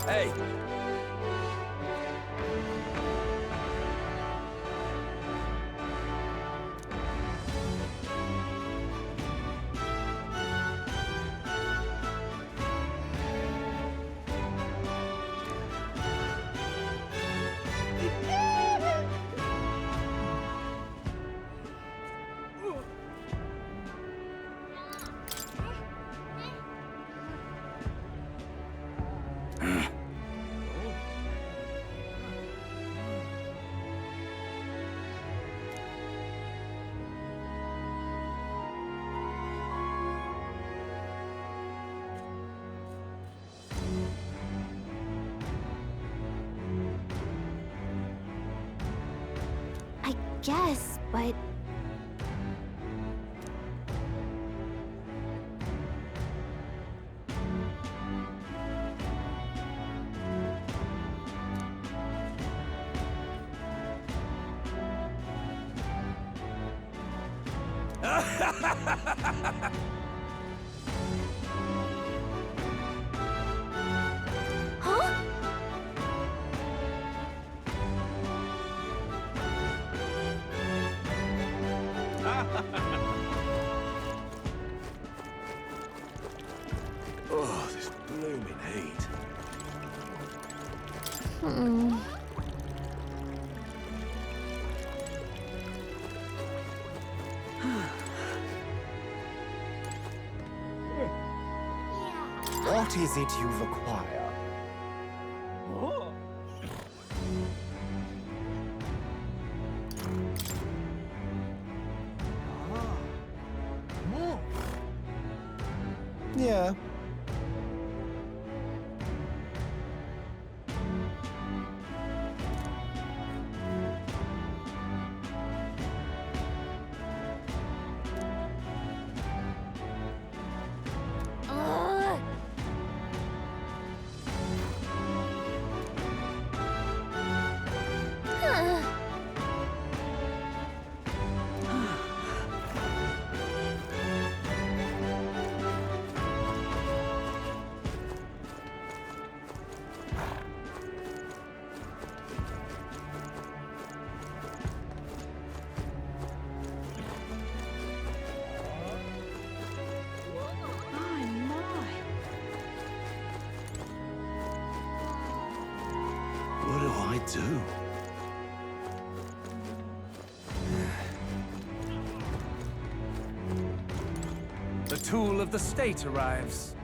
Hey! I guess, but... Huh? Oh, this blooming heat. What is it you require? Yeah. Ugh. Huh. What do I do? The tool of the state arrives.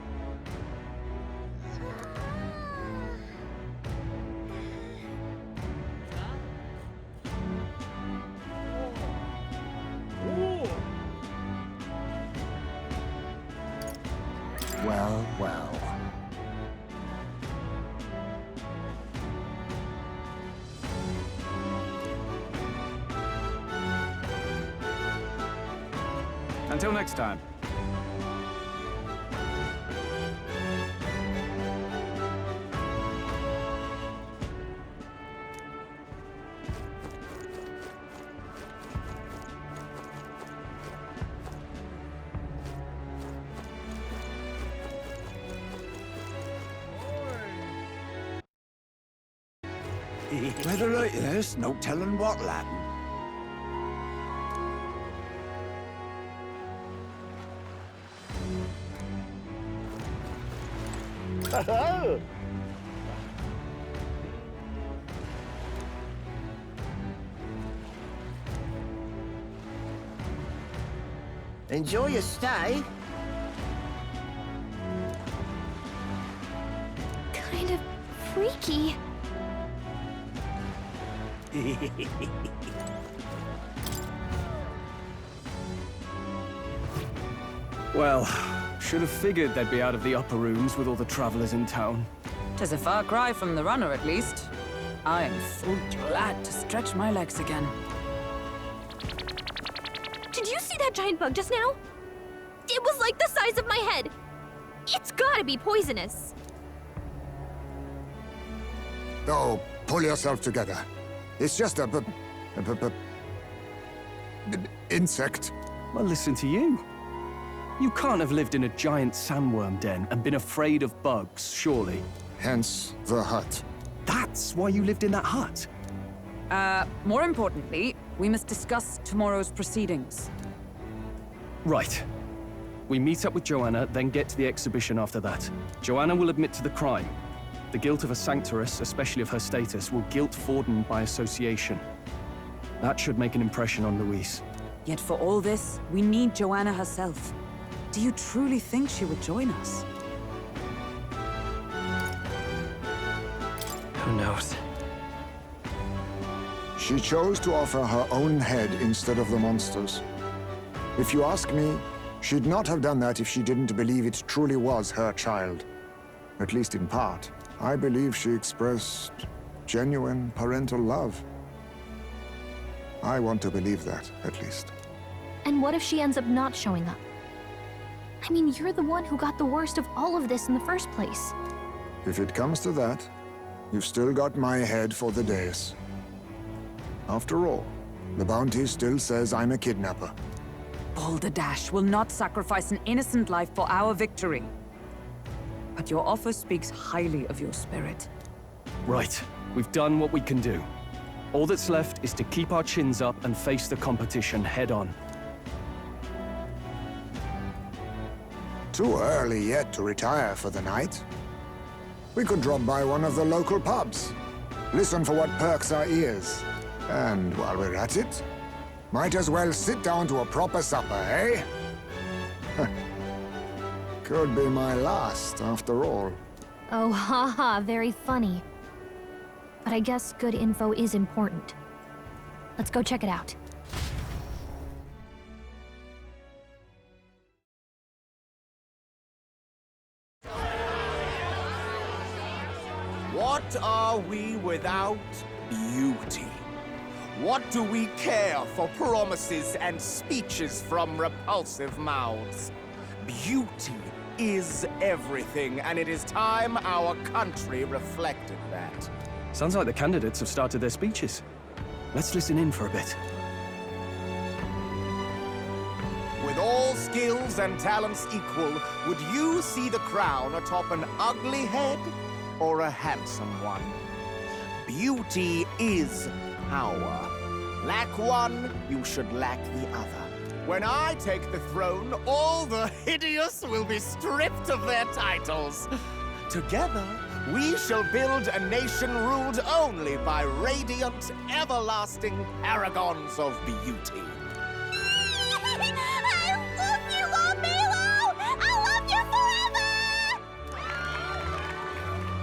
Well, well. Until next time. Better like this, no telling what'll happen. Enjoy your stay. Kind of freaky. Well, should have figured they'd be out of the upper rooms with all the travelers in town. 'Tis a far cry from the runner, at least. I am so glad to stretch my legs again. Did you see that giant bug just now? It was like the size of my head. It's gotta be poisonous. Oh, pull yourself together. It's just a insect. Well, listen to you. You can't have lived in a giant sandworm den and been afraid of bugs, surely. Hence the hut. That's why you lived in that hut? More importantly, we must discuss tomorrow's proceedings. Right. We meet up with Joanna, then get to the exhibition after that. Joanna will admit to the crime. The guilt of a sanctoress, especially of her status, will guilt Forden by association. That should make an impression on Louise. Yet for all this, we need Joanna herself. Do you truly think she would join us? Who knows? She chose to offer her own head instead of the monster's. If you ask me, she'd not have done that if she didn't believe it truly was her child. At least in part. I believe she expressed genuine parental love. I want to believe that, at least. And what if she ends up not showing up? I mean, you're the one who got the worst of all of this in the first place. If it comes to that, you've still got my head for the dais. After all, the bounty still says I'm a kidnapper. Balderdash will not sacrifice an innocent life for our victory. But your offer speaks highly of your spirit. Right. We've done what we can do. All that's left is to keep our chins up and face the competition head-on. Too early yet to retire for the night. We could drop by one of the local pubs. Listen for what perks our ears. And while we're at it, might as well sit down to a proper supper, eh? Could be my last, after all. Oh, haha, very funny. But I guess good info is important. Let's go check it out. What are we without beauty? What do we care for promises and speeches from repulsive mouths? Beauty is everything, and it is time our country reflected that. Sounds like the candidates have started their speeches. Let's listen in for a bit. With all skills and talents equal, would you see the crown atop an ugly head or a handsome one? Beauty is power. Lack one, you should lack the other. When I take the throne, all the hideous will be stripped of their titles. Together, we shall build a nation ruled only by radiant, everlasting paragons of beauty. I love you, Lord Milo! I love you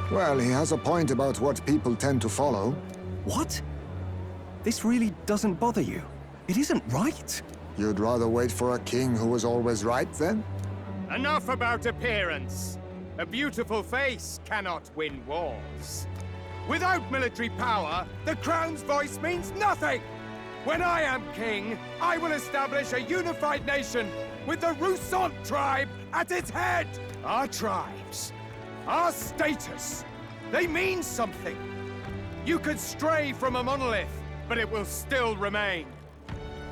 forever! Well, he has a point about what people tend to follow. What? This really doesn't bother you? It isn't right. You'd rather wait for a king who was always right, then? Enough about appearance. A beautiful face cannot win wars. Without military power, the crown's voice means nothing! When I am king, I will establish a unified nation with the Roussant tribe at its head! Our tribes, our status, they mean something. You could stray from a monolith, but it will still remain.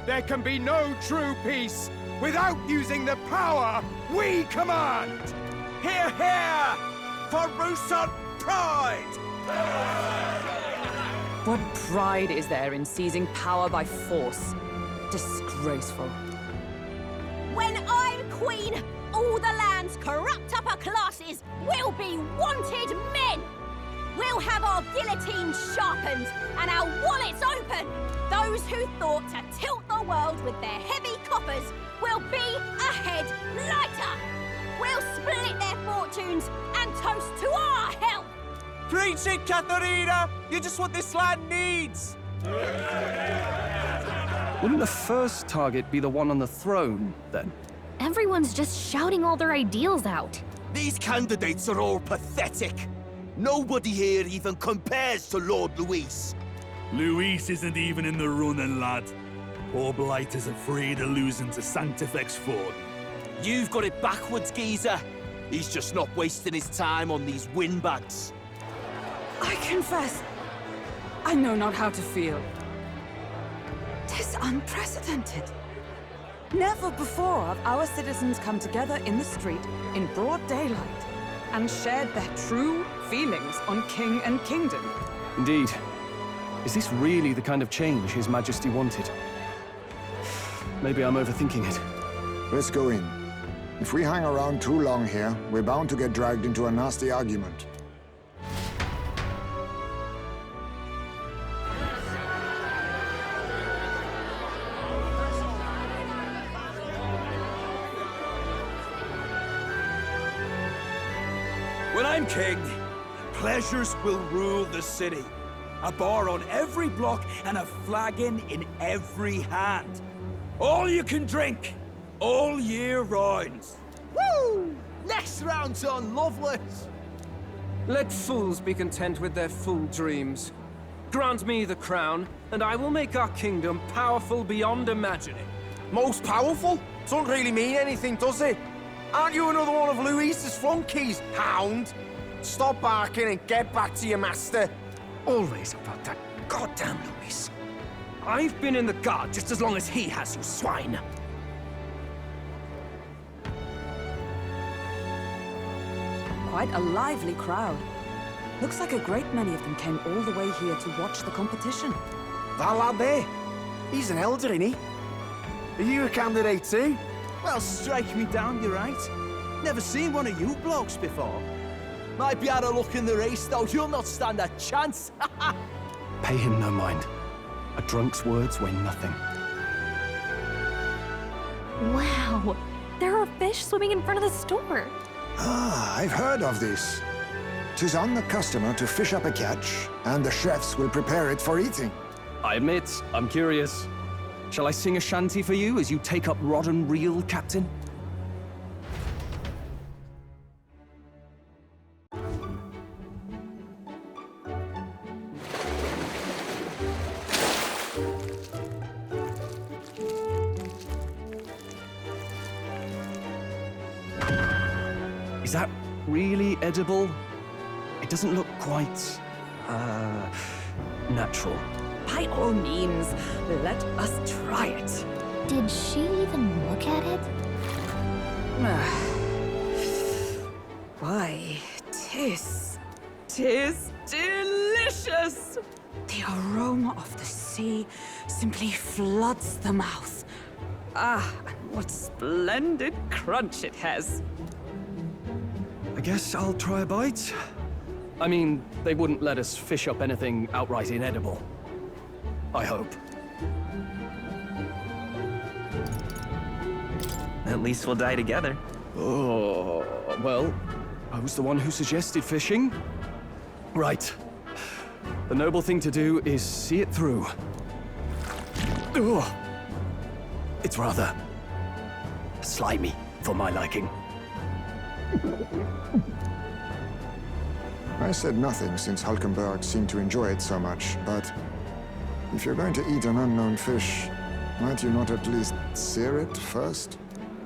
There can be no true peace without using the power we command! Hear, hear! For Roussant pride! What pride is there in seizing power by force? Disgraceful. When I'm queen, all the land's corrupt upper classes will be wanted men! We'll have our guillotines sharpened and our wallets open! Those who thought to tilt the world with their heavy coffers will be a head lighter! We'll split their fortunes and toast to our health! Preach it, Katharina! You're just what this land needs! Wouldn't the first target be the one on the throne, then? Everyone's just shouting all their ideals out. These candidates are all pathetic. Nobody here even compares to Lord Luis. Luis isn't even in the running, lad. Poor Blight is afraid of losing to Sanctifex Ford. You've got it backwards, geezer. He's just not wasting his time on these windbags. I confess, I know not how to feel. 'Tis unprecedented. Never before have our citizens come together in the street in broad daylight and shared their true feelings on king and kingdom. Indeed. Is this really the kind of change His Majesty wanted? Maybe I'm overthinking it. Let's go in. If we hang around too long here, we're bound to get dragged into a nasty argument. When I'm king, pleasures will rule the city. A bar on every block and a flagon in every hand. All you can drink, all year round. Woo! Next round's on Loveless. Let fools be content with their fool dreams. Grant me the crown, and I will make our kingdom powerful beyond imagining. Most powerful? Doesn't really mean anything, does it? Aren't you another one of Luis's flunkies, hound? Stop barking and get back to your master. Always about that goddamn Luis. I've been in the guard just as long as he has, you swine. Quite a lively crowd. Looks like a great many of them came all the way here to watch the competition. That lad there, he's an elder, isn't he? Are you a candidate too? Well, strike me down, you're right. Never seen one of you blokes before. Might be out of luck in the race, though. You'll not stand a chance. Pay him no mind. A drunk's words weigh nothing. Wow, there are fish swimming in front of the store. Ah, I've heard of this. 'Tis on the customer to fish up a catch, and the chefs will prepare it for eating. I admit, I'm curious. Shall I sing a shanty for you as you take up rod and reel, Captain? Is that really edible? It doesn't look quite, natural. By all means, let us try it. Did she even look at it? Why, tis delicious! The aroma of the sea simply floods the mouth. Ah, and what splendid crunch it has. I guess I'll try a bite. I mean, they wouldn't let us fish up anything outright inedible. I hope. At least we'll die together. Oh, well, I was the one who suggested fishing. Right. The noble thing to do is see it through. Ugh. It's rather slimy for my liking. I said nothing since Hulkenberg seemed to enjoy it so much, but if you're going to eat an unknown fish, might you not at least sear it first?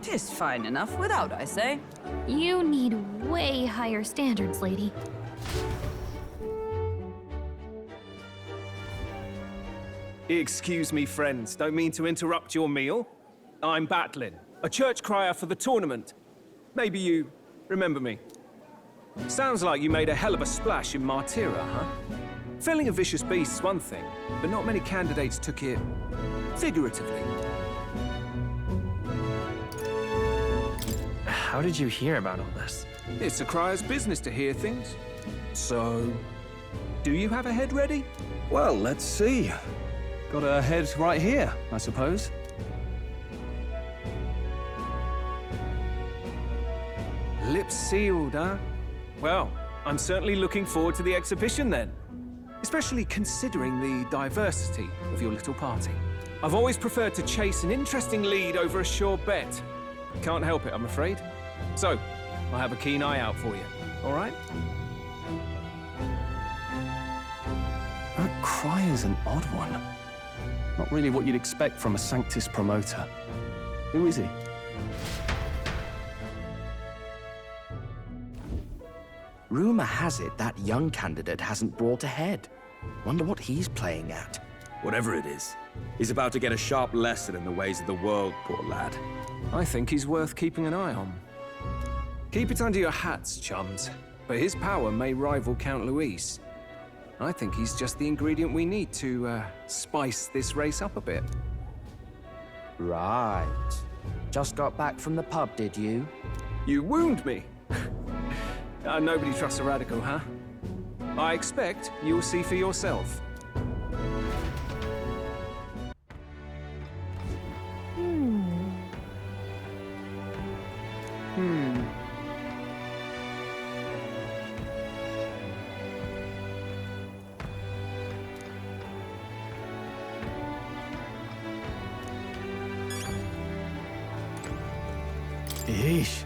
'Tis fine enough without, I say. You need way higher standards, lady. Excuse me, friends. Don't mean to interrupt your meal. I'm Batlin, a church crier for the tournament. Maybe you remember me. Sounds like you made a hell of a splash in Martira, huh? Felling a vicious beast's one thing, but not many candidates took it figuratively. How did you hear about all this? It's a crier's business to hear things. So, do you have a head ready? Well, let's see. Got a head right here, I suppose. Lips sealed, huh? Well, I'm certainly looking forward to the exhibition then. Especially considering the diversity of your little party. I've always preferred to chase an interesting lead over a sure bet. Can't help it, I'm afraid. So, I'll have a keen eye out for you, all right? That crier's an odd one. Not really what you'd expect from a Sanctus promoter. Who is he? Rumor has it that young candidate hasn't brought ahead. Wonder what he's playing at. whatever it is, he's about to get a sharp lesson in the ways of the world, poor lad. I think he's worth keeping an eye on. Keep it under your hats, chums. But his power may rival Count Luis. I think he's just the ingredient we need to, spice this race up a bit. Right. Just got back from the pub, did you? You wound me! Nobody trusts a radical, huh? I expect you'll see for yourself. Yeesh.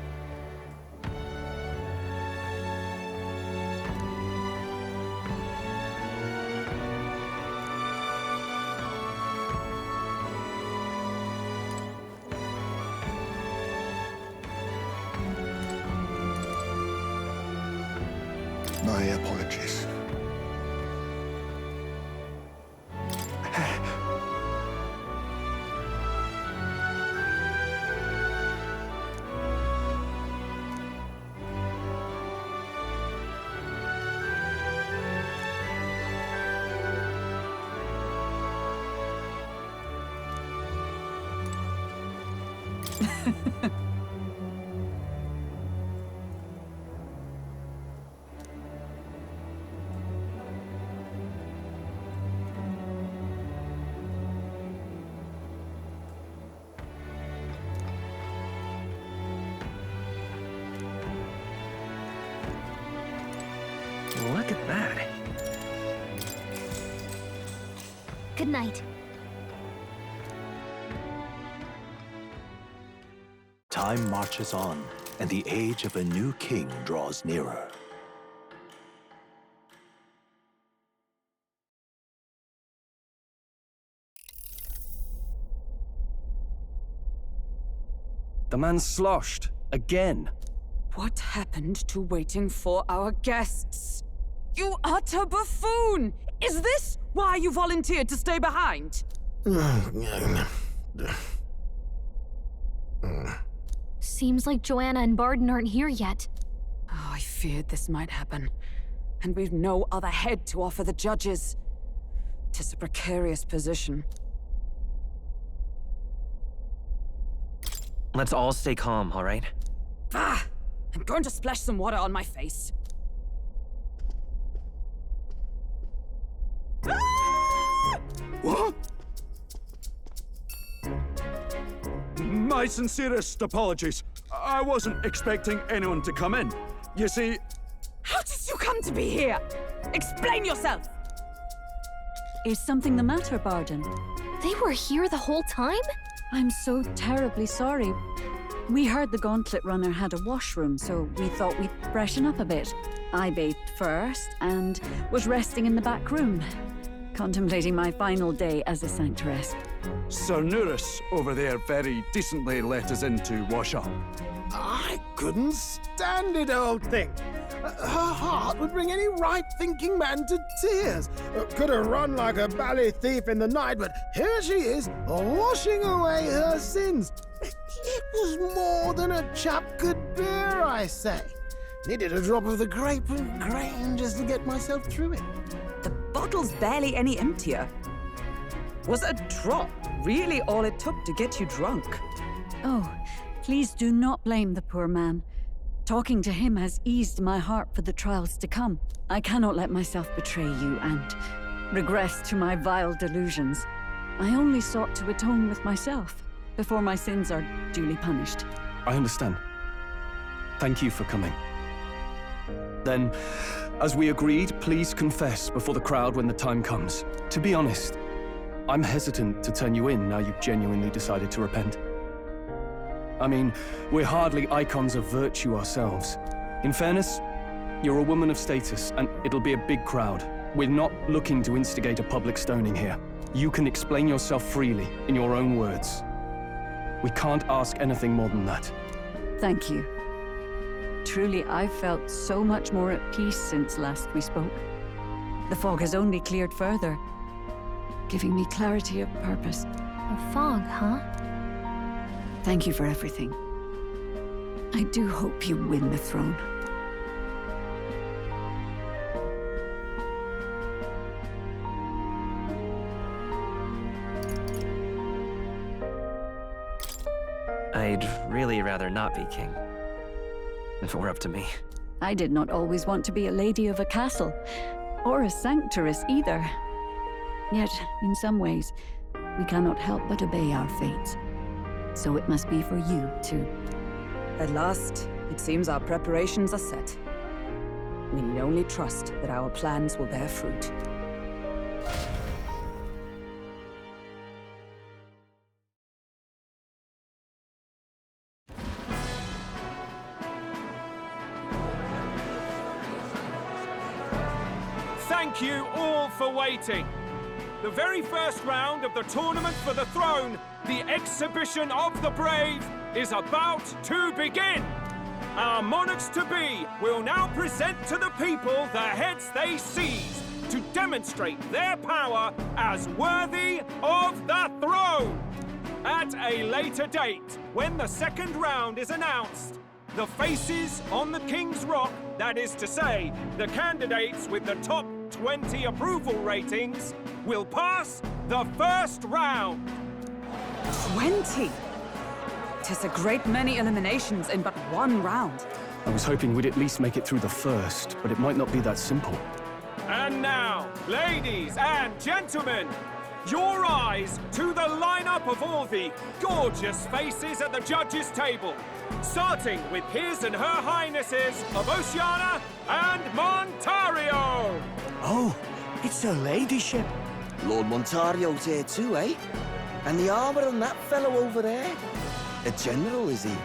My apologies. Look at that. Good night. Time marches on, and the age of a new king draws nearer. The man's sloshed. Again. What happened to waiting for our guests? You utter buffoon! Is this why you volunteered to stay behind? Seems like Joanna and Barden aren't here yet. Oh, I feared this might happen. And we've no other head to offer the judges. 'Tis a precarious position. Let's all stay calm, all right? Ah! I'm going to splash some water on my face. What? My sincerest apologies. I wasn't expecting anyone to come in. You see... How did you come to be here? Explain yourself! Is something the matter, Barden? They were here the whole time? I'm so terribly sorry. We heard the Gauntlet Runner had a washroom, so we thought we'd freshen up a bit. I bathed first and was resting in the back room, contemplating my final day as a sanctoress. Sir Nuris over there very decently let us in to wash up. I couldn't stand it, old thing. Her heart would bring any right-thinking man to tears. Could have run like a bally thief in the night, but here she is, washing away her sins. It was more than a chap could bear, I say. Needed a drop of the grape and grain just to get myself through it. The bottle's barely any emptier. Was a drop really all it took to get you drunk? Oh, please do not blame the poor man. Talking to him has eased my heart for the trials to come. I cannot let myself betray you and regress to my vile delusions. I only sought to atone with myself before my sins are duly punished. I understand. Thank you for coming. Then, as we agreed, please confess before the crowd when the time comes. To be honest, I'm hesitant to turn you in now you've genuinely decided to repent. I mean, we're hardly icons of virtue ourselves. In fairness, you're a woman of status, and it'll be a big crowd. We're not looking to instigate a public stoning here. You can explain yourself freely, in your own words. We can't ask anything more than that. Thank you. Truly, I've felt so much more at peace since last we spoke. The fog has only cleared further. giving me clarity of purpose. A fog, huh? Thank you for everything. I do hope you win the throne. I'd really rather not be king. If it were up to me. I did not always want to be a lady of a castle, or a sanctoress either. Yet, in some ways, we cannot help but obey our fates. So it must be for you, too. At last, it seems our preparations are set. We need only trust that our plans will bear fruit. Thank you all for waiting. The very first round of the Tournament for the Throne, the Exhibition of the Brave, is about to begin. Our monarchs-to-be will now present to the people the heads they seized to demonstrate their power as worthy of the throne. At a later date, when the second round is announced, the faces on the King's Rock, that is to say, the candidates with the top 20 approval ratings, will pass the first round. 20? 'Tis a great many eliminations in but one round. I was hoping we'd at least make it through the first, but it might not be that simple. And now, ladies and gentlemen, your eyes to the lineup of all the gorgeous faces at the judges' table, starting with His and Her Highnesses of Oceania and Montario. Oh, it's her ladyship. Lord Montario's here too, eh? And the armor on that fellow over there? A general, is he?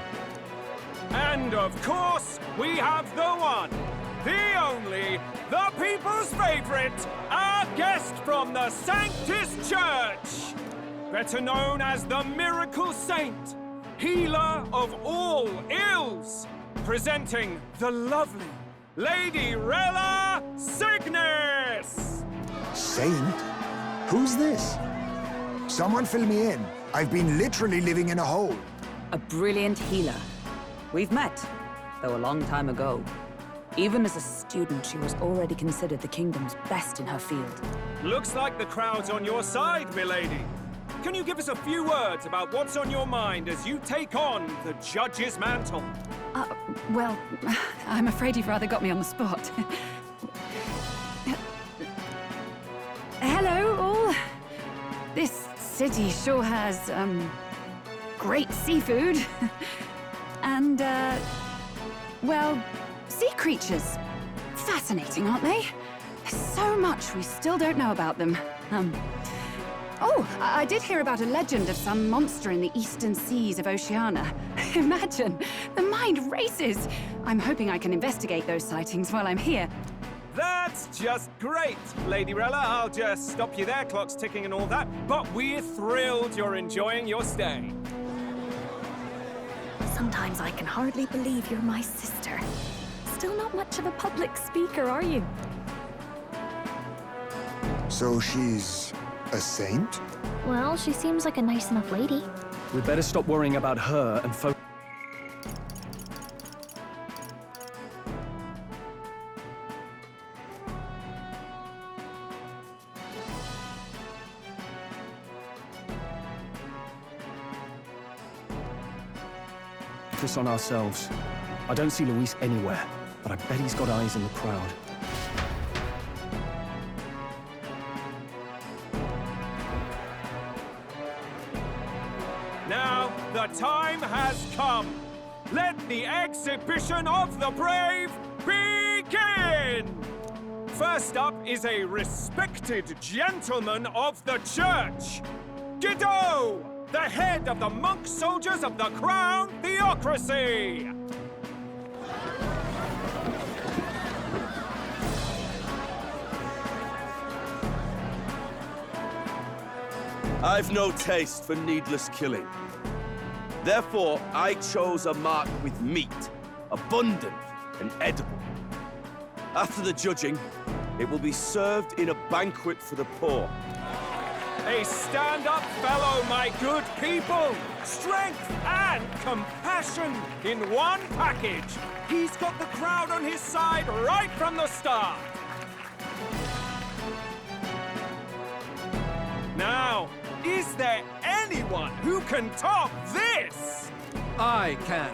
And of course, we have the one, the only, the people's favorite, our guest from the Sanctus Church, better known as the Miracle Saint, healer of all ills, presenting the lovely Lady Rella Cygnus! Saint? Who's this? Someone fill me in. I've been literally living in a hole. A brilliant healer. We've met, though a long time ago. Even as a student, she was already considered the kingdom's best in her field. Looks like the crowd's on your side, milady. Can you give us a few words about what's on your mind as you take on the judge's mantle? Well, I'm afraid you've rather got me on the spot. Hello, all. This city sure has, great seafood. And, well, sea creatures. Fascinating, aren't they? There's so much we still don't know about them. Oh, I did hear about a legend of some monster in the eastern seas of Oceania. Imagine, the mind races. I'm hoping I can investigate those sightings while I'm here. That's just great, Lady Rella. I'll just stop you there, clock's ticking and all that. But we're thrilled you're enjoying your stay. Sometimes I can hardly believe you're my sister. Still not much of a public speaker, are you? So she's a saint? Well, she seems like a nice enough lady. We'd better stop worrying about her and focus. On ourselves. I don't see Luis anywhere, but I bet he's got eyes in the crowd. Now, the time has come. Let the Exhibition of the Brave begin! First up is a respected gentleman of the church, Guido, the head of the monk soldiers of the Crown Theocracy! I've no taste for needless killing. Therefore, I chose a mark with meat, abundant and edible. After the judging, it will be served in a banquet for the poor. A stand-up fellow, my good people! Strength and compassion in one package! He's got the crowd on his side right from the start! Now, is there anyone who can top this? I can.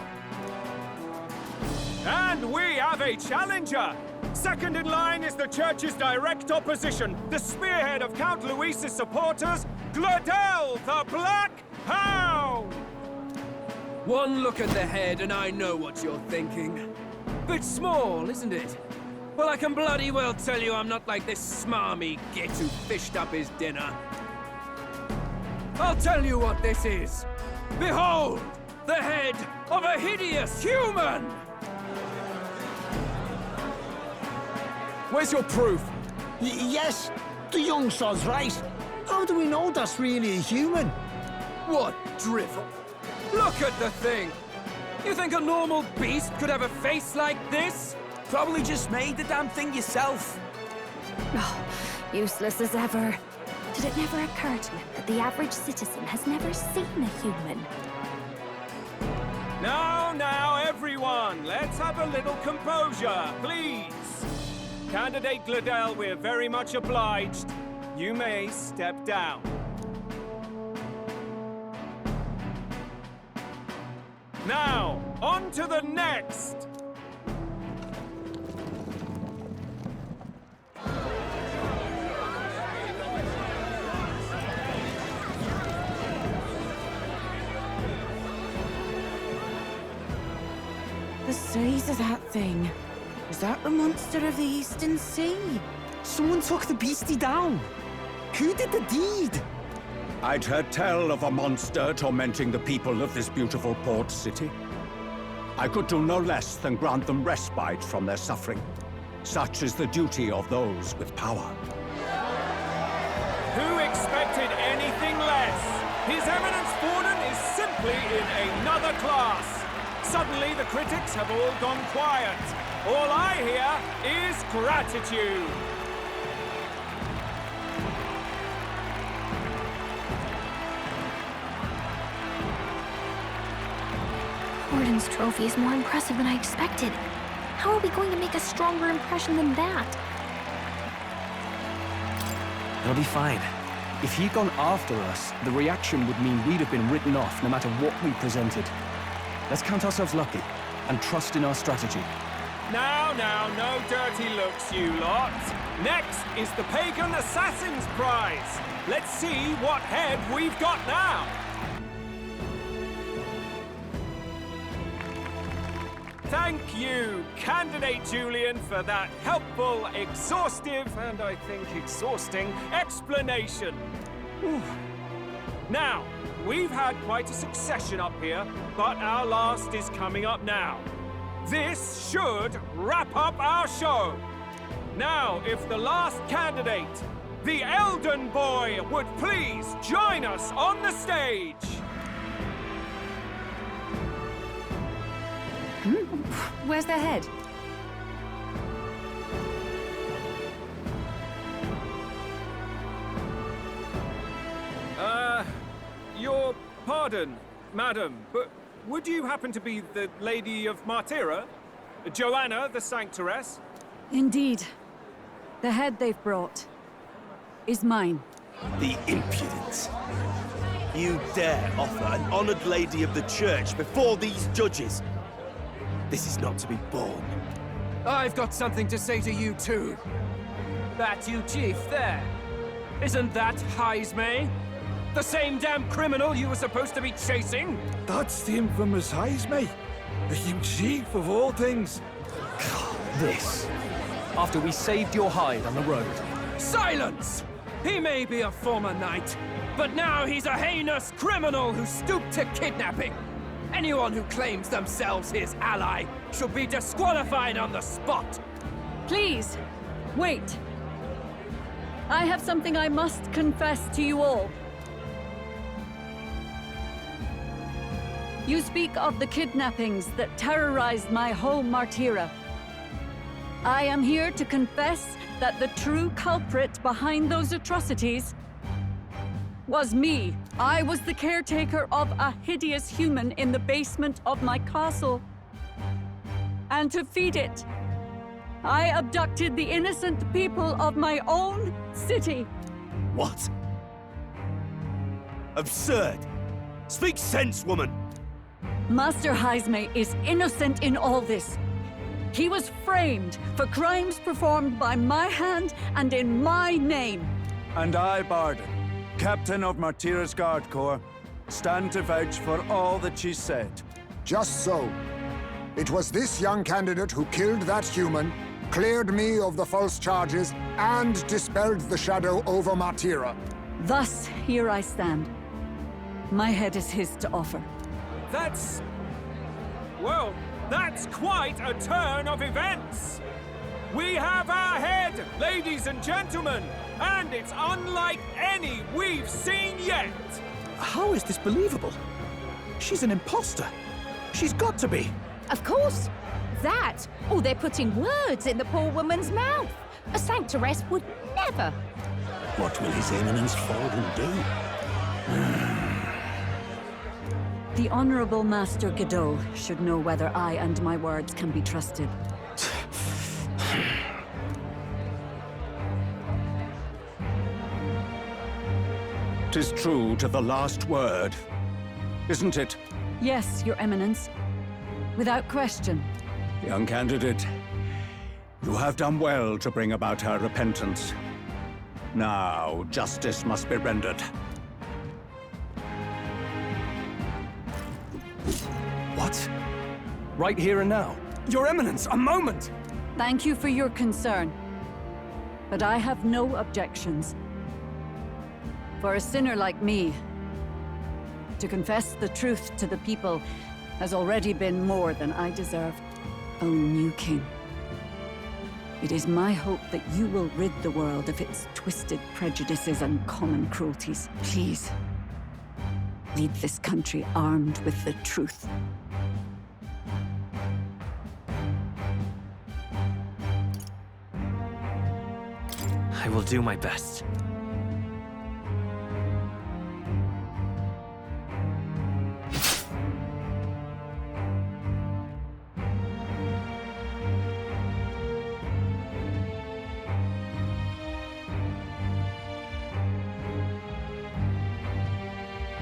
And we have a challenger! Second in line is the church's direct opposition, the spearhead of Count Luis's supporters, Gladel the Black Hound! One look at the head and I know what you're thinking. Bit small, isn't it? Well, I can bloody well tell you I'm not like this smarmy git who fished up his dinner. I'll tell you what this is. Behold, the head of a hideous human! Where's your proof? Yes, the young sod's right. How do we know that's really a human? What drivel? Look at the thing! You think a normal beast could have a face like this? Probably just made the damn thing yourself. Oh, useless as ever. Did it never occur to him that the average citizen has never seen a human? Now, everyone, let's have a little composure, please. Candidate Gladel, we're very much obliged. You may step down. Now, on to the next! The size of that thing. Is that the monster of the Eastern Sea? Someone took the beastie down. Who did the deed? I'd heard tell of a monster tormenting the people of this beautiful port city. I could do no less than grant them respite from their suffering. Such is the duty of those with power. Who expected anything less? His Eminence Forden is simply in another class. Suddenly the critics have all gone quiet. All I hear is gratitude. Forden's trophy is more impressive than I expected. How are we going to make a stronger impression than that? It'll be fine. If he'd gone after us, the reaction would mean we'd have been written off no matter what we presented. Let's count ourselves lucky and trust in our strategy. Now, no dirty looks, you lot. Next is the Pagan Assassin's Prize. Let's see what head we've got now. Thank you, Candidate Julian, for that helpful, exhaustive, and I think exhausting explanation. Whew. Now, we've had quite a succession up here, but our last is coming up now. This should wrap up our show. Now, if the last candidate, the Elden Boy, would please join us on the stage. Where's the head? Your pardon, madam, but would you happen to be the Lady of Martira? Joanna, the Sanctoress? Indeed. The head they've brought is mine. The impudence. You dare offer an honored lady of the church before these judges? This is not to be borne. I've got something to say to you too. That you chief there. Isn't that Heismay? The same damn criminal you were supposed to be chasing? That's the infamous Heismay. The huge chief of all things. This. After we saved your hide on the road. Silence! He may be a former knight, but now he's a heinous criminal who stooped to kidnapping. Anyone who claims themselves his ally should be disqualified on the spot. Please, wait. I have something I must confess to you all. You speak of the kidnappings that terrorized my home, Martira. I am here to confess that the true culprit behind those atrocities was me. I was the caretaker of a hideous human in the basement of my castle. And to feed it, I abducted the innocent people of my own city. What? Absurd! Speak sense, woman! Master Heisme is innocent in all this. He was framed for crimes performed by my hand and in my name. And I, Bardin, Captain of Martira's Guard Corps, stand to vouch for all that she said. Just so. It was this young candidate who killed that human, cleared me of the false charges, and dispelled the shadow over Martira. Thus, here I stand. My head is his to offer. That's... well, that's quite a turn of events! We have our head, ladies and gentlemen, and it's unlike any we've seen yet! How is this believable? She's an imposter. She's got to be. Of course. That, or they're putting words in the poor woman's mouth. A sanctoress would never. What will His Eminence Forden do? The Honorable Master Godot should know whether I and my words can be trusted. 'Tis true to the last word, isn't it? Yes, Your Eminence. Without question. Young candidate, you have done well to bring about her repentance. Now, justice must be rendered. What? Right here and now? Your Eminence, a moment! Thank you for your concern. But I have no objections. For a sinner like me, to confess the truth to the people has already been more than I deserve. O new king, it is my hope that you will rid the world of its twisted prejudices and common cruelties. Please, lead this country armed with the truth. I will do my best.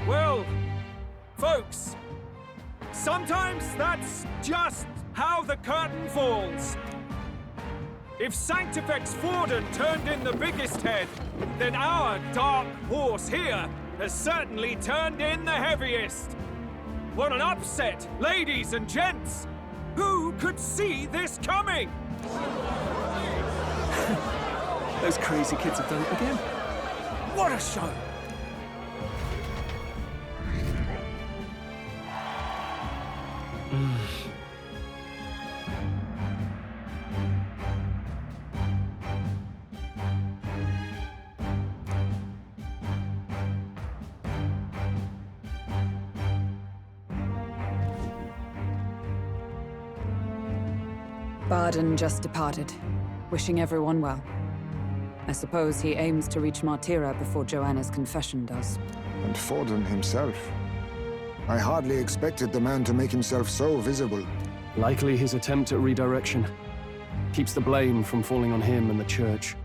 Well, folks, sometimes that's just how the curtain falls. If Sanctifex Forden turned in the biggest head, then our dark horse here has certainly turned in the heaviest. What an upset, ladies and gents! Who could see this coming? Those crazy kids have done it again. What a show! Bardin just departed, wishing everyone well. I suppose he aims to reach Martira before Joanna's confession does. And Forden himself. I hardly expected the man to make himself so visible. Likely his attempt at redirection. Keeps the blame from falling on him and the church.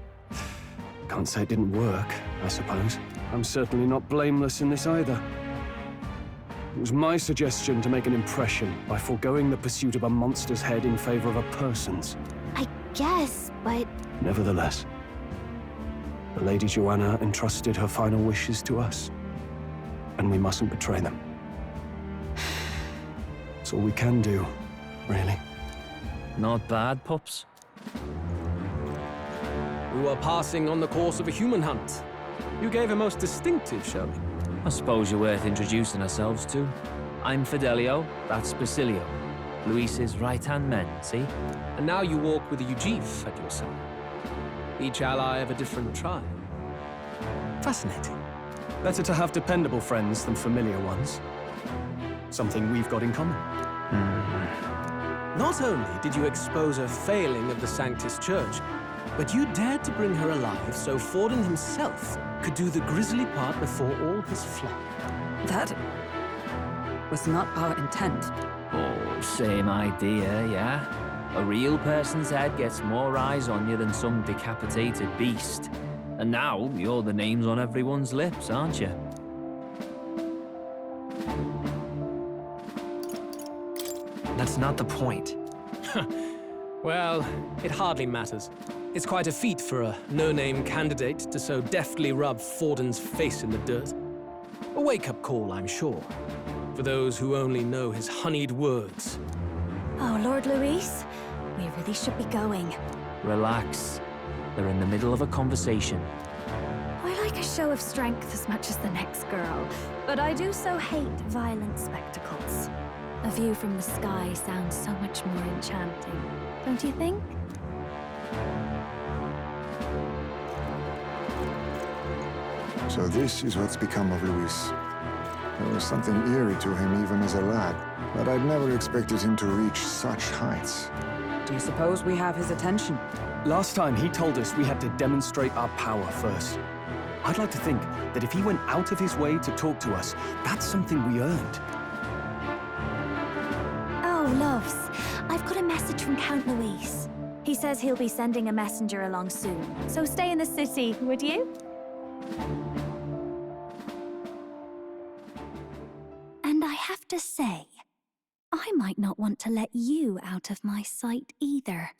Can't say it didn't work, I suppose. I'm certainly not blameless in this either. It was my suggestion to make an impression by foregoing the pursuit of a monster's head in favor of a person's. I guess, but... Nevertheless, the Lady Joanna entrusted her final wishes to us, and we mustn't betray them. It's all we can do, really. Not bad, pups. We were passing on the course of a human hunt. You gave a most distinctive showing. I suppose you're worth introducing ourselves to. I'm Fidelio, that's Basilio. Luis's right-hand men, see? And now you walk with a Ujif at your side. Each ally of a different tribe. Fascinating. Better to have dependable friends than familiar ones. Something we've got in common. Not only did you expose a failing of the Sanctus Church, but you dared to bring her alive so Forden himself could do the grisly part before all his flock. That was not our intent. Oh, same idea, yeah? A real person's head gets more eyes on you than some decapitated beast. And now, you're the names on everyone's lips, aren't you? That's not the point. Well, it hardly matters. It's quite a feat for a no-name candidate to so deftly rub Forden's face in the dirt. A wake-up call, I'm sure, for those who only know his honeyed words. Oh, Lord Luis, we really should be going. Relax. They're in the middle of a conversation. I like a show of strength as much as the next girl, but I do so hate violent spectacles. A view from the sky sounds so much more enchanting, don't you think? So this is what's become of Luis. There was something eerie to him even as a lad, but I'd never expected him to reach such heights. Do you suppose we have his attention? Last time he told us we had to demonstrate our power first. I'd like to think that if he went out of his way to talk to us, that's something we earned. Oh, loves, I've got a message from Count Luis. He says he'll be sending a messenger along soon, so stay in the city, would you? And I have to say, I might not want to let you out of my sight either.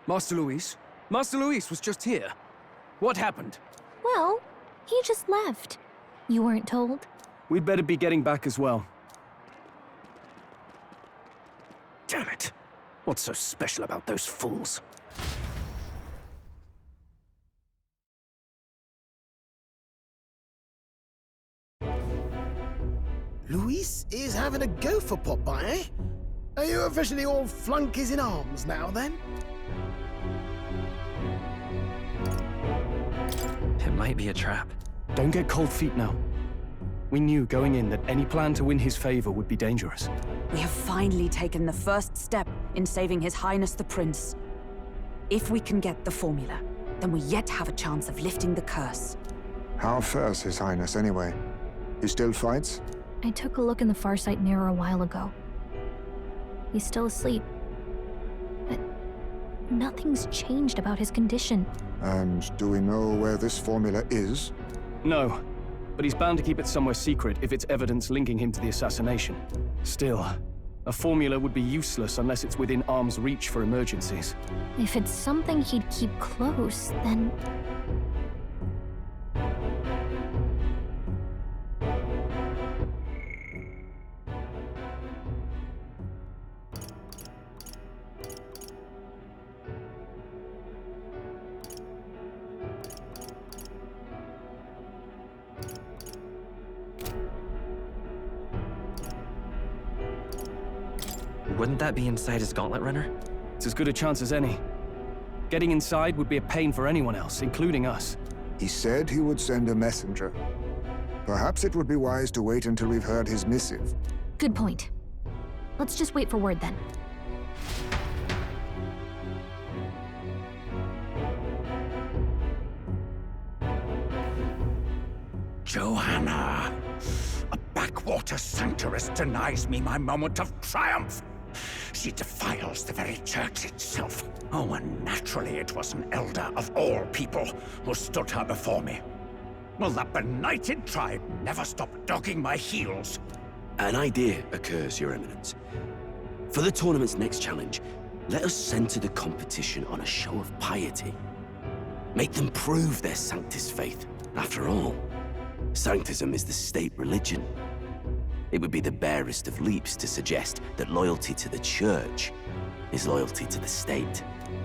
Master Luis? Master Luis was just here. What happened? Well, he just left. You weren't told? We'd better be getting back as well. Damn it! What's so special about those fools? Luis is having a go for Popeye, eh? Are you officially all flunkies in arms now, then? It might be a trap. Don't get cold feet now. We knew going in that any plan to win his favor would be dangerous. We have finally taken the first step in saving His Highness the Prince. If we can get the formula, then we yet have a chance of lifting the curse. How fares His Highness, anyway? He still fights? I took a look in the Farsight mirror a while ago. He's still asleep. But nothing's changed about his condition. And do we know where this formula is? No, but he's bound to keep it somewhere secret if it's evidence linking him to the assassination. Still, a formula would be useless unless it's within arm's reach for emergencies. If it's something he'd keep close, then... Wouldn't that be inside his gauntlet runner? It's as good a chance as any. Getting inside would be a pain for anyone else, including us. He said he would send a messenger. Perhaps it would be wise to wait until we've heard his missive. Good point. Let's just wait for word then. Joanna! A backwater sanctuarist denies me my moment of triumph! She defiles the very church itself. Oh, and naturally it was an elder of all people who stood her before me. Will that benighted tribe never stop dogging my heels? An idea occurs, Your Eminence. For the tournament's next challenge, let us center the competition on a show of piety. Make them prove their Sanctus faith. After all, Sanctism is the state religion. It would be the barest of leaps to suggest that loyalty to the Church is loyalty to the state.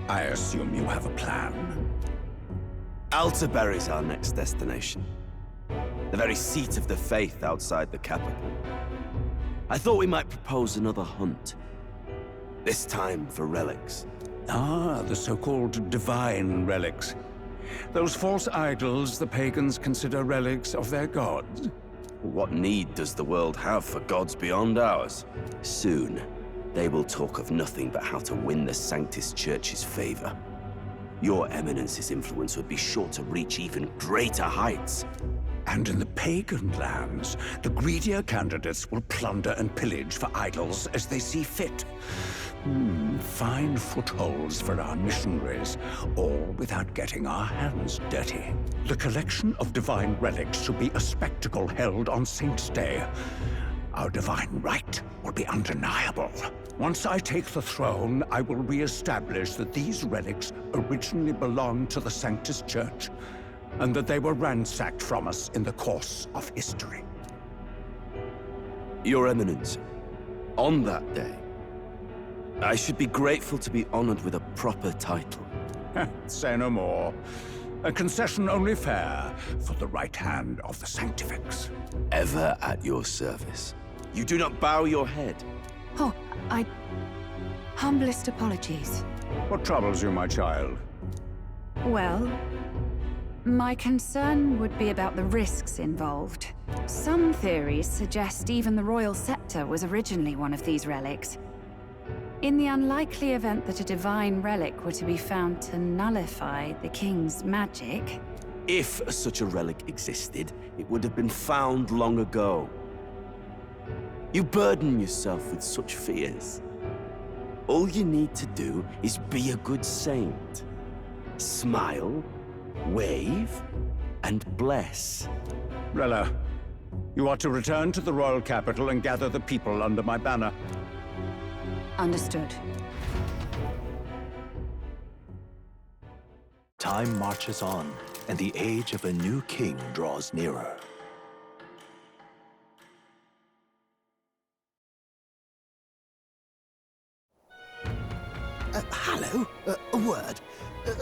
I assume you have a plan. Altaberry's our next destination. The very seat of the faith outside the capital. I thought we might propose another hunt. This time for relics. Ah, the so-called divine relics. Those false idols the pagans consider relics of their gods. What need does the world have for gods beyond ours? Soon. they will talk of nothing but how to win the Sanctus Church's favor. Your Eminence's influence would be sure to reach even greater heights. And in the pagan lands, the greedier candidates will plunder and pillage for idols as they see fit. Fine footholds for our missionaries, all without getting our hands dirty. The collection of divine relics should be a spectacle held on Saint's Day. Our divine right will be undeniable. Once I take the throne, I will re-establish that these relics originally belonged to the Sanctus Church, and that they were ransacked from us in the course of history. Your Eminence, on that day, I should be grateful to be honored with a proper title. Say no more. A concession only fair for the right hand of the Sanctifex. Ever at your service. You do not bow your head. Oh, humblest apologies. What troubles you, my child? Well, my concern would be about the risks involved. Some theories suggest even the royal scepter was originally one of these relics. In the unlikely event that a divine relic were to be found to nullify the king's magic... If such a relic existed, it would have been found long ago. You burden yourself with such fears. All you need to do is be a good saint. Smile, wave, and bless. Rella, you are to return to the royal capital and gather the people under my banner. Understood. Time marches on, and the age of a new king draws nearer. Hello? A word.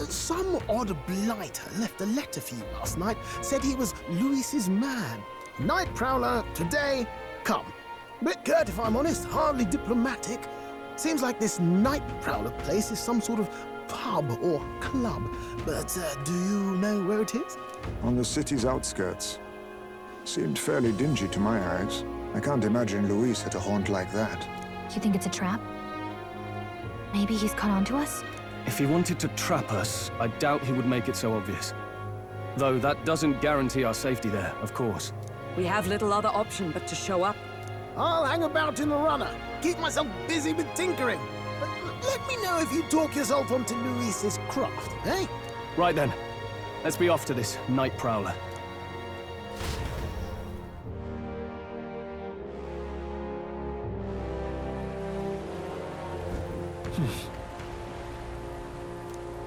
Some odd blighter left a letter for you last night. Said he was Louis's man. Night Prowler, today, come. Bit curt if I'm honest, hardly diplomatic. Seems like this Night Prowler place is some sort of pub or club. But do you know where it is? On the city's outskirts. Seemed fairly dingy to my eyes. I can't imagine Louis at a haunt like that. You think it's a trap? Maybe he's caught on to us? If he wanted to trap us, I doubt he would make it so obvious. Though that doesn't guarantee our safety there, of course. We have little other option but to show up. I'll hang about in the runner. Keep myself busy with tinkering. But let me know if you talk yourself onto Louis's craft, eh? Right then. Let's be off to this Night Prowler.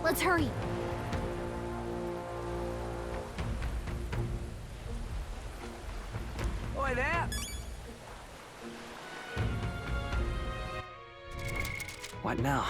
Let's hurry. Oi there! What now?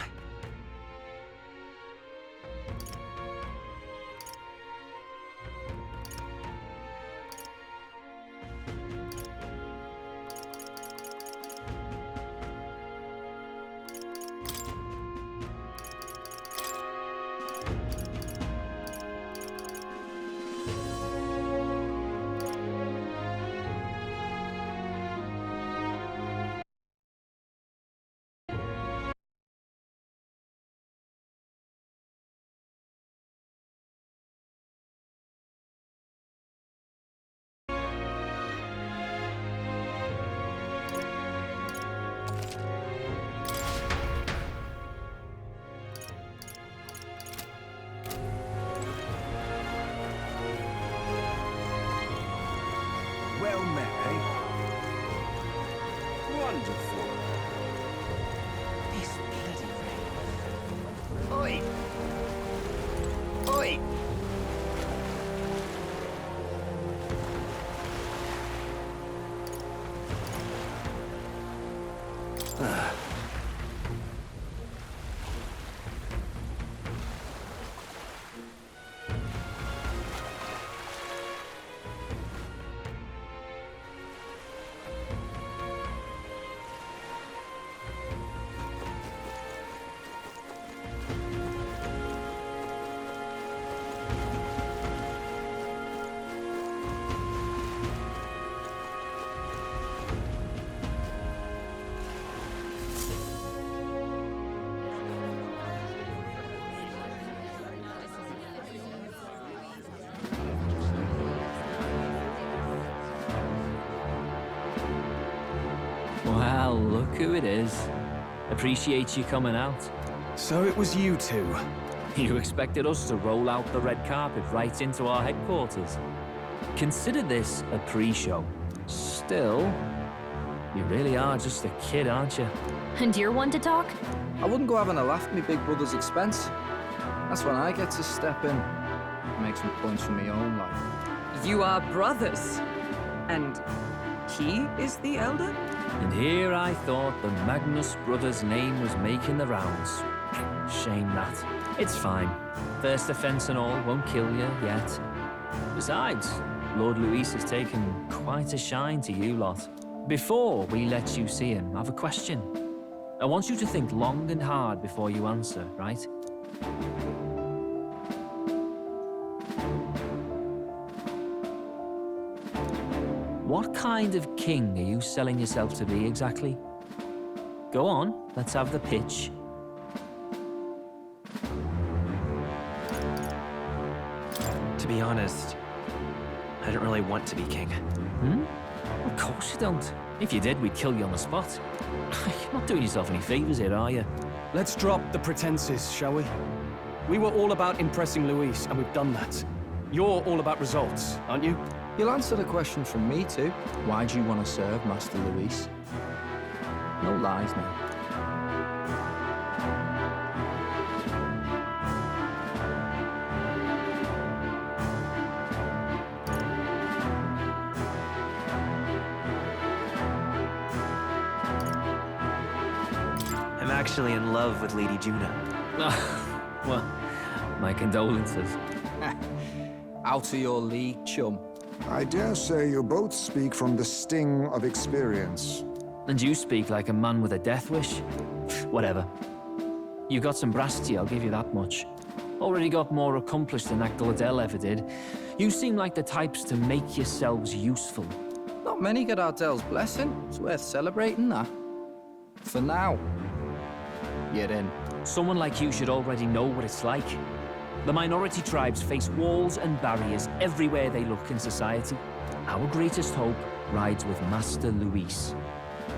Well met, eh? Wonderful. This bloody rain. Oi! Oi! who it is. Appreciate you coming out. So it was you two. You expected us to roll out the red carpet right into our headquarters. Consider this a pre-show. Still, you really are just a kid, aren't you? And you're one to talk? I wouldn't go having a laugh at me big brother's expense. That's when I get to step in and make some points for my own life. You are brothers. And he is the elder? And here I thought the Magnus brothers' name was making the rounds. Shame that. It's fine. First offense and all won't kill you yet. Besides, Lord Luis has taken quite a shine to you lot. Before we let you see him, I have a question. I want you to think long and hard before you answer, right? What kind of king are you selling yourself to be exactly? Go on, let's have the pitch. To be honest, I don't really want to be king. Of course you don't. If you did, we'd kill you on the spot. You're not doing yourself any favors here, are you? Let's drop the pretenses, shall we? We were all about impressing Luis, and we've done that. You're all about results, aren't you? You'll answer the question from me too. Why do you want to serve Master Luis? No lies now. I'm actually in love with Lady Juna. Well, my condolences. Out of your league, chum. I dare say you both speak from the sting of experience. And you speak like a man with a death wish. Whatever. You got some brass to you, I'll give you that much. Already got more accomplished than that Gladel ever did. You seem like the types to make yourselves useful. Not many get Ardel's blessing. It's worth celebrating that. For now, you're in. Someone like you should already know what it's like. The minority tribes face walls and barriers everywhere they look in society. Our greatest hope rides with Master Luis.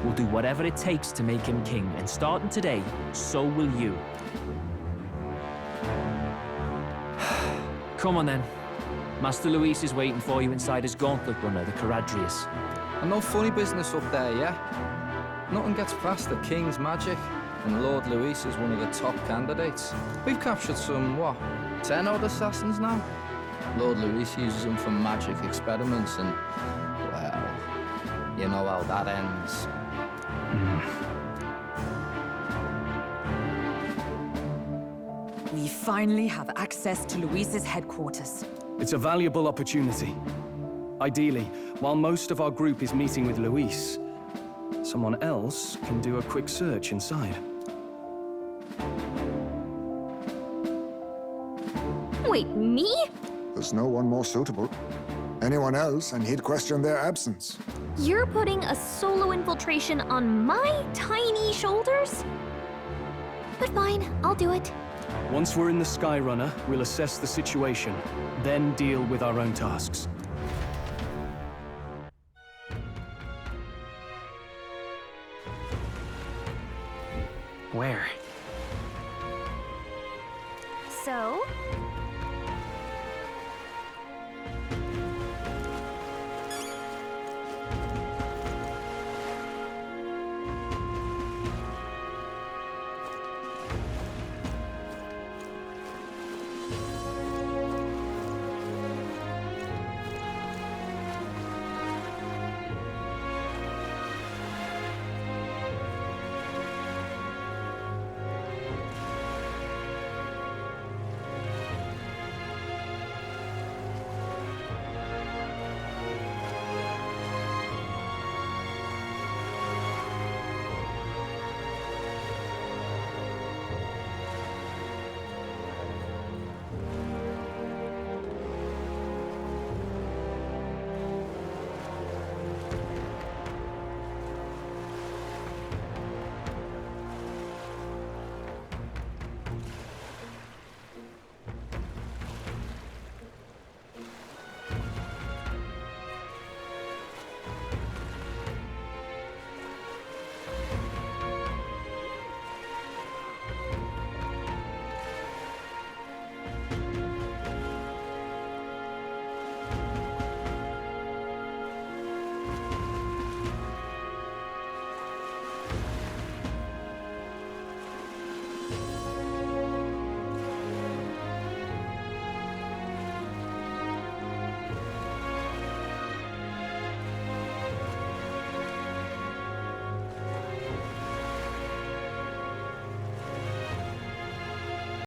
We'll do whatever it takes to make him king, and starting today, so will you. Come on then. Master Luis is waiting for you inside his gauntlet runner, the Caradrius. And no funny business up there, yeah? Nothing gets past the King's magic, and Lord Luis is one of the top candidates. We've captured some, 10 odd assassins now? Lord Luis uses them for magic experiments and, well, you know how that ends. We finally have access to Luis's headquarters. It's a valuable opportunity. Ideally, while most of our group is meeting with Luis, someone else can do a quick search inside. Wait, me? There's no one more suitable. Anyone else, and he'd question their absence. You're putting a solo infiltration on my tiny shoulders? But fine, I'll do it. Once we're in the Skyrunner, we'll assess the situation, then deal with our own tasks. Where?